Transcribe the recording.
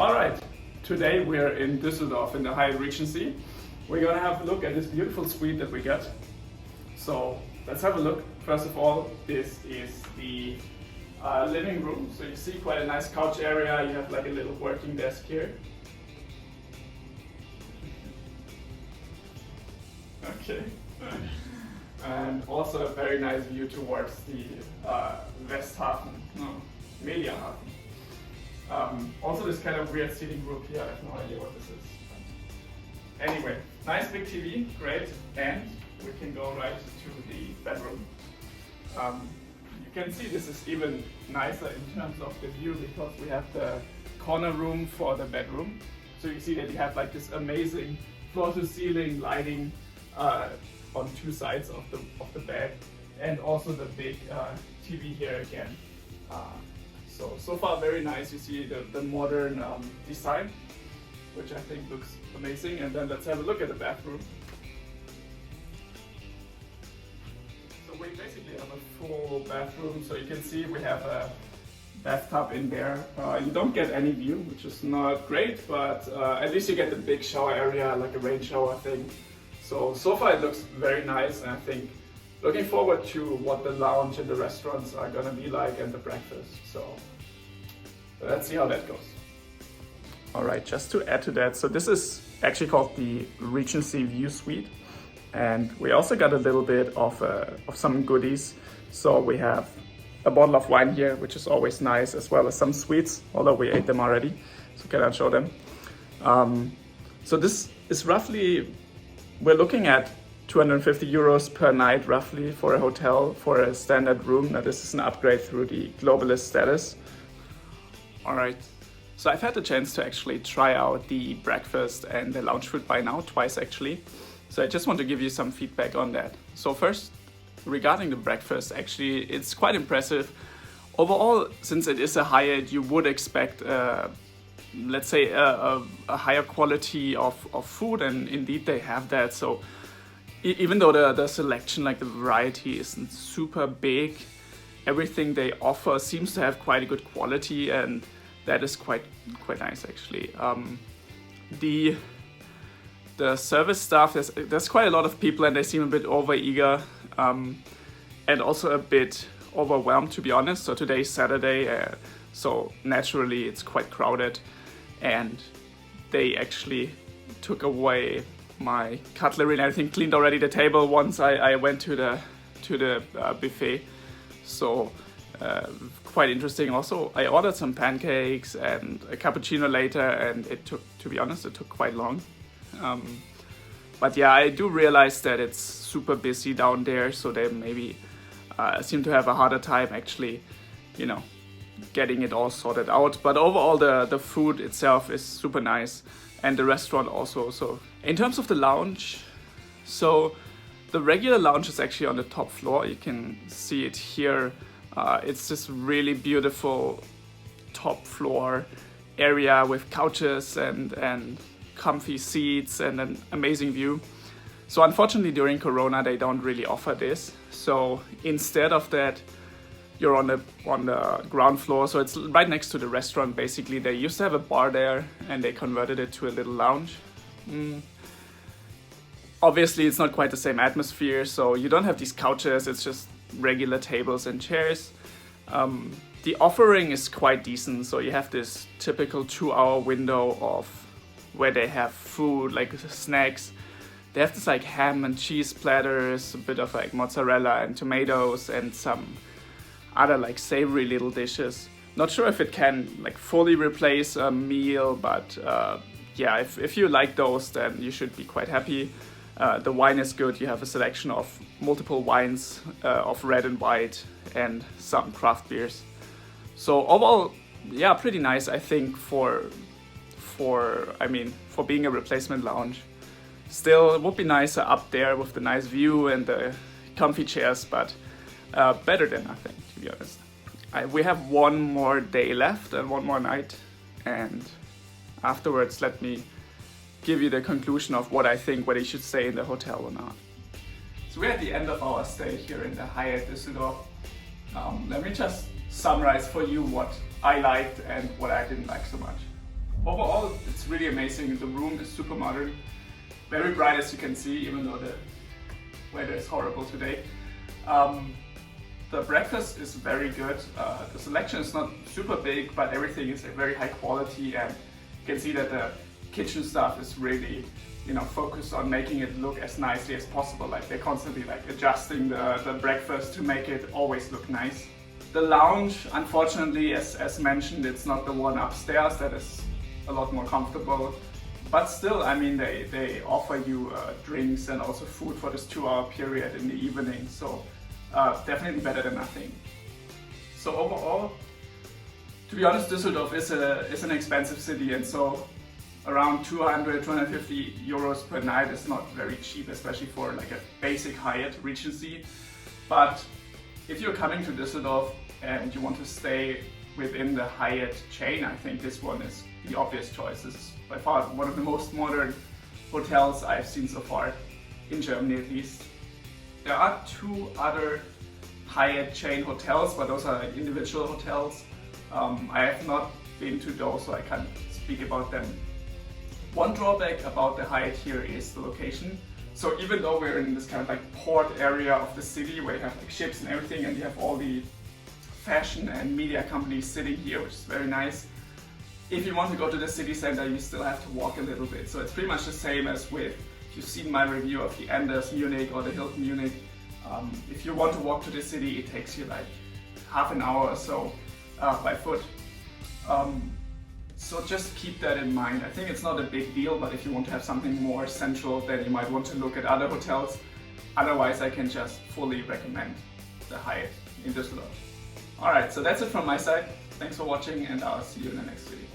Alright, today we're in Düsseldorf in the Hyatt Regency. We're gonna have a look at this beautiful suite that we got. So let's have a look. First of all, this is the living room. So you see quite a nice couch area. You have like a little working desk here. Okay. And also a very nice view towards the Westhafen, no, Mediahafen. Also this kind of weird seating group here, I have no idea what this is. Anyway, nice big TV, great, and we can go right to the bedroom. You can see this is even nicer in terms of the view because we have the corner room for the bedroom. So you see that you have like this amazing floor-to-ceiling lighting on two sides of the bed, and also the big TV here again. So far very nice. You see the modern design, which I think looks amazing. And then let's have a look at the bathroom. So we basically have a full bathroom. So you can see we have a bathtub in there. You don't get any view, which is not great, but at least you get the big shower area, like a rain shower thing. So far it looks very nice, and I think looking forward to what the lounge and the restaurants are gonna be like and the breakfast. So let's see how that goes. All right, just to add to that, so this is actually called the Regency View Suite, and we also got a little bit of some goodies. So we have a bottle of wine here, which is always nice, as well as some sweets, although we ate them already, so cannot show them. So this is roughly, we're looking at 250 euros per night roughly for a hotel for a standard room. Now this is an upgrade through the globalist status. All right, so I've had the chance to actually try out the breakfast and the lounge food by now, twice actually. So I just want to give you some feedback on that. So first, regarding the breakfast, actually it's quite impressive. Overall, since it is a Hyatt, you would expect let's say a higher quality of food, and indeed they have that. So even though the selection, like the variety, isn't super big, everything they offer seems to have quite a good quality, and that is quite nice actually. The service staff, there's quite a lot of people and they seem a bit over eager and also a bit overwhelmed, to be honest. So today's Saturday, so naturally it's quite crowded, and they actually took away my cutlery and everything, cleaned already the table once I went to the buffet. So quite interesting. Also, I ordered some pancakes and a cappuccino later, and it took, to be honest, it took quite long. But yeah, I do realize that it's super busy down there, so they maybe seem to have a harder time actually, you know, getting it all sorted out. But overall, the food itself is super nice, and the restaurant also. So in terms of the lounge, so the regular lounge is actually on the top floor. You can see it here. It's this really beautiful top floor area with couches and comfy seats and an amazing view. So unfortunately during Corona they don't really offer this. So instead of that, you're on the ground floor. So it's right next to the restaurant basically. They used to have a bar there and they converted it to a little lounge. Obviously it's not quite the same atmosphere, so you don't have these couches, it's just regular tables and chairs. The offering is quite decent, so you have this typical 2-hour window of where they have food, like snacks. They have this like ham and cheese platters, a bit of like mozzarella and tomatoes, and some other like savory little dishes. Not sure if it can like fully replace a meal, but yeah, if you like those, then you should be quite happy. The wine is good. You have a selection of multiple wines of red and white, and some craft beers. So overall, yeah, pretty nice, I think, for being a replacement lounge. Still, it would be nicer up there with the nice view and the comfy chairs, but better than nothing, to be honest. We have one more day left and one more night, and afterwards let me give you the conclusion of what I think, whether you should stay in the hotel or not. So we're at the end of our stay here in the Hyatt Düsseldorf. Let me just summarize for you what I liked and what I didn't like so much. overall, it's really amazing. The room is super modern, very bright as you can see, even though the weather is horrible today. The breakfast is very good. The selection is not super big, but everything is very high quality, and you can see that the kitchen staff is really, focused on making it look as nicely as possible. Like they're constantly adjusting the breakfast to make it always look nice. The lounge, unfortunately, as mentioned, it's not the one upstairs that is a lot more comfortable. But still, I mean, they offer you drinks and also food for this 2-hour period in the evening. So definitely better than nothing. So overall, to be honest, Düsseldorf is an expensive city, and so around 200-250 euros per night is not very cheap, especially for like a basic Hyatt Regency. But if you're coming to Düsseldorf and you want to stay within the Hyatt chain, I think this one is the obvious choice. This is by far one of the most modern hotels I've seen so far, in Germany at least. There are 2 other Hyatt chain hotels, but those are individual hotels. I have not been to those, so I can't speak about them. One drawback about the Hyatt here is the location. So even though we're in this kind of like port area of the city where you have like ships and everything, and you have all the fashion and media companies sitting here, which is very nice, if you want to go to the city center, you still have to walk a little bit. So it's pretty much the same as with, if you've seen my review of the Anders Munich or the Hilton Munich, if you want to walk to the city, it takes you like half an hour or so by foot. So just keep that in mind. I think it's not a big deal, but if you want to have something more central, then you might want to look at other hotels. Otherwise, I can just fully recommend the Hyatt in Düsseldorf. Alright, so that's it from my side. Thanks for watching, and I'll see you in the next video.